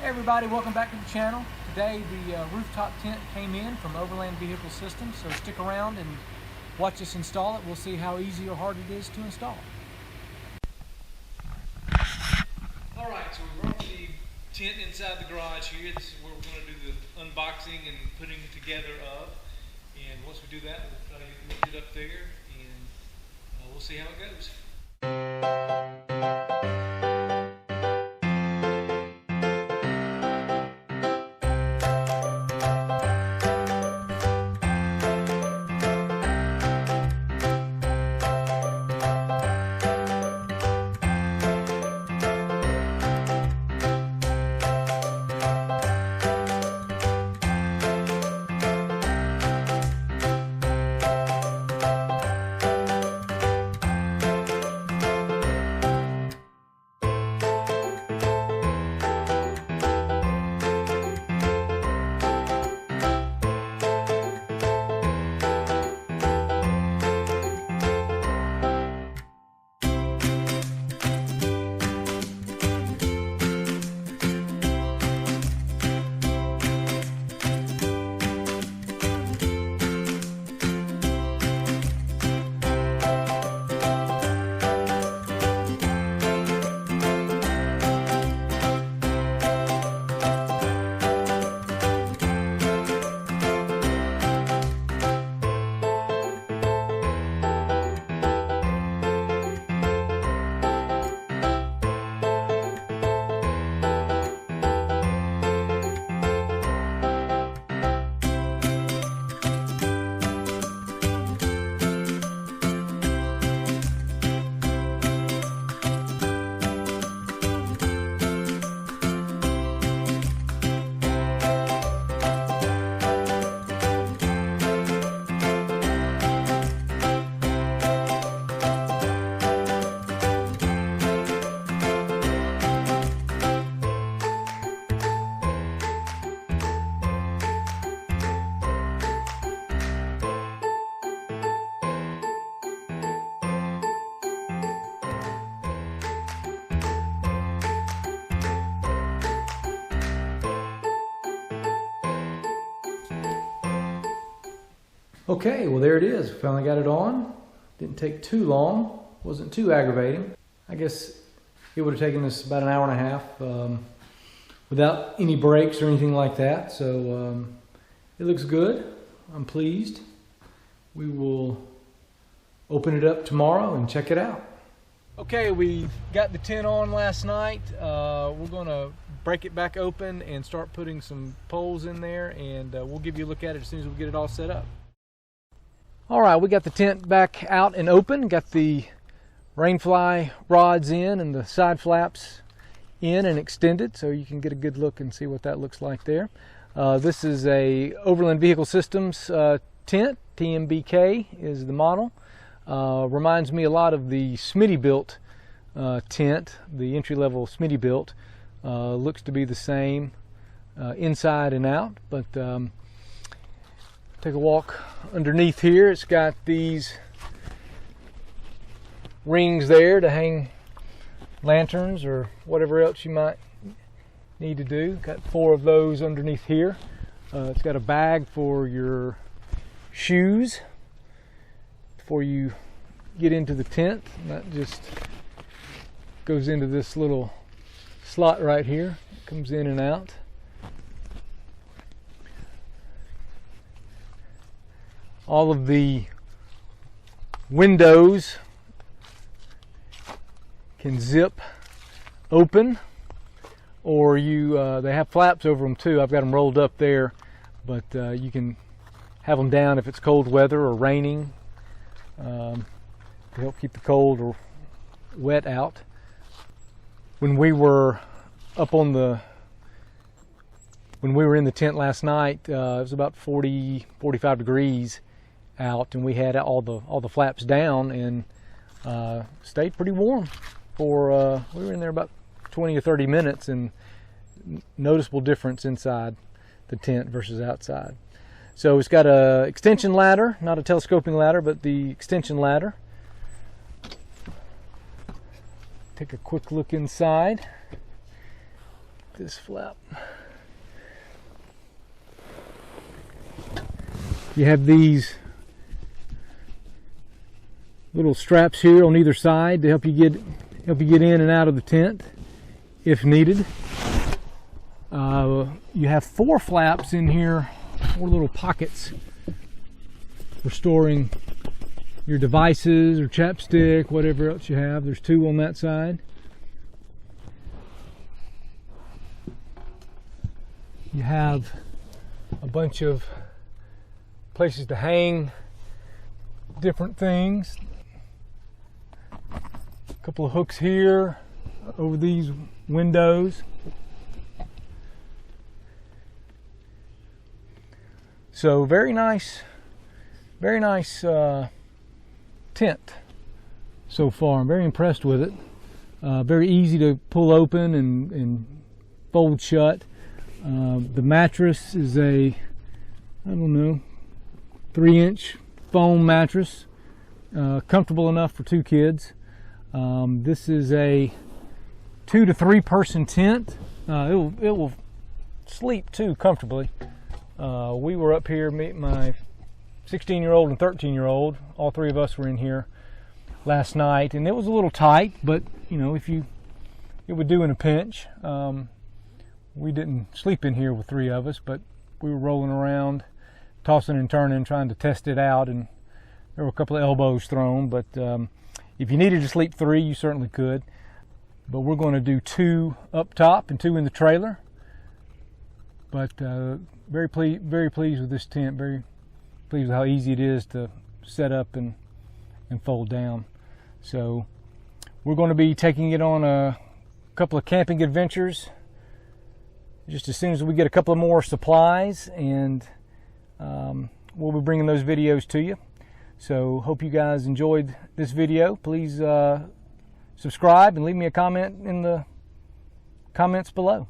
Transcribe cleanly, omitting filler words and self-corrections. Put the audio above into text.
Hey everybody, welcome back to the channel. Today the rooftop tent came in from Overland Vehicle Systems, so stick around and watch us install it. We'll see how easy or hard it is to install. Alright, so we brought the tent inside the garage here. This is where we're going to do the unboxing and putting together of. And once we do that, we'll try to get it up there and we'll see how it goes. Okay, well there it is. We finally got it on. Didn't take too long. Wasn't too aggravating. I guess it would have taken us about an hour and a half without any breaks or anything like that. So it looks good. I'm pleased. We will open it up tomorrow and check it out. Okay, we got the tent on last night. We're going to break it back open and start putting some poles in there, and we'll give you a look at it as soon as we get it all set up. All right, we got the tent back out and open. Got the rainfly rods in and the side flaps in and extended, so you can get a good look and see what that looks like there. This is a Overland Vehicle Systems tent. TMBK is the model. Reminds me a lot of the Smittybilt tent, the entry-level Smittybilt. Looks to be the same inside and out, but take a walk underneath here. It's got these rings there to hang lanterns or whatever else you might need to do. Got 4 of those underneath here. It's got a bag for your shoes before you get into the tent. That just goes into this little slot right here. It comes in and out. All of the windows can zip open, or they have flaps over them too. I've got them rolled up there, but you can have them down if it's cold weather or raining to help keep the cold or wet out. When we were in the tent last night, it was about 40-45 degrees out, and we had all the flaps down and stayed pretty warm for we were in there about 20 or 30 minutes, and noticeable difference inside the tent versus outside. So it's got a extension ladder, not a telescoping ladder, but the extension ladder. Take a quick look inside. this flap. You have these little straps here on either side to help you get in and out of the tent if needed. You have 4 flaps in here, 4 little pockets for storing your devices or chapstick, whatever else you have. There's 2 on that side. You have a bunch of places to hang different things. A couple of hooks here over these windows. So very nice tent so far. I'm very impressed with it. Very easy to pull open and fold shut. The mattress is a, I don't know, 3-inch foam mattress, comfortable enough for 2 kids. This is a 2 to 3 person tent. It will sleep too comfortably. We were up here, my 16-year-old and 13-year-old, all 3 of us were in here last night, and it was a little tight, but you know, it would do in a pinch. We didn't sleep in here with 3 of us, but we were rolling around, tossing and turning, trying to test it out, and there were a couple of elbows thrown, but if you needed to sleep 3, you certainly could. But we're going to do 2 up top and 2 in the trailer. But very pleased with this tent. Very pleased with how easy it is to set up and fold down. So we're going to be taking it on a couple of camping adventures just as soon as we get a couple of more supplies, and we'll be bringing those videos to you. So hope you guys enjoyed this video. Please subscribe and leave me a comment in the comments below.